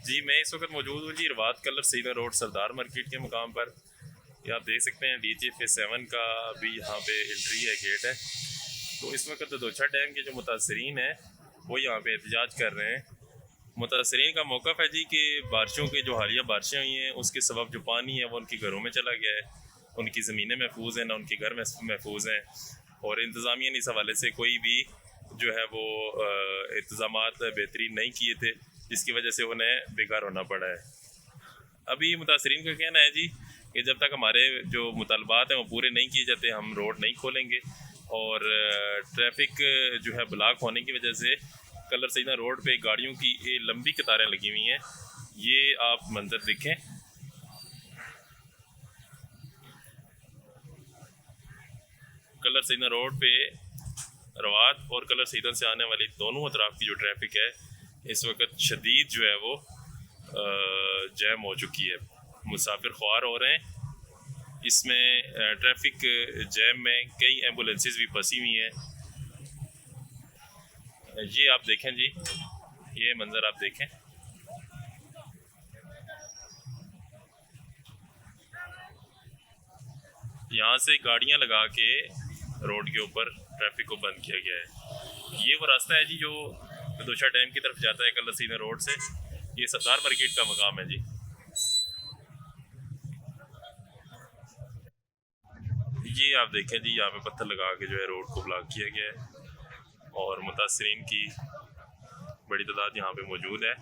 जी मैं इस वक्त मौजूद हूँ जी रवात कलर सीधा रोड सरदार मार्केट के मुकाम पर। ये आप देख सकते हैं डीजी फेज 7 का अभी यहाँ पे एंट्री है, गेट है। तो इस वक्त दोछा डैम के जो मुतासरीन हैं वो यहाँ पे एहतजाज कर रहे हैं। मुतासरीन का मौक़िफ़ है जी कि बारिशों की जो हालिया बारिशें हुई हैं उसके सबब जो पानी है वो उनके घरों में चला गया है, उनकी ज़मीनें महफूज हैं ना उनके घर में महफूज हैं, और इंतज़ामिया ने इस हवाले से कोई भी जो है वो इंतज़ामात बेहतरीन नहीं किए थे, जिसकी वजह से उन्हें बेकार होना पड़ा है। अभी मुतासरीन का कहना है जी कि जब तक हमारे जो मुतालबात हैं वो पूरे नहीं किए जाते हम रोड नहीं खोलेंगे, और ट्रैफिक जो है ब्लॉक होने की वजह से कलर सईदा रोड पे गाड़ियों की लंबी कतारें लगी हुई हैं। ये आप मंजर देखें। कलर सईदा रोड पे रवात और कलर सईदा से आने वाली दोनों अतराफ की जो ट्रैफिक है इस वक्त शदीद जो है वो जैम हो चुकी है, मुसाफिर ख्वार हो रहे हैं। इसमें ट्रैफिक जैम में कई एम्बुलेंसेस भी फंसी हुई हैं। ये आप देखें जी, ये मंज़र आप देखें। यहाँ से गाड़ियाँ लगा के रोड के ऊपर ट्रैफिक को बंद किया गया है। ये वो रास्ता है जी जो दोछा डैम की तरफ जाता है कलर सीधा रोड से। ये सरदार मार्केट का मकाम है जी। ये आप देखें जी, यहाँ पे पत्थर लगा के जो है रोड को ब्लॉक किया गया है और मुतासरीन की बड़ी तादाद यहाँ पे मौजूद है।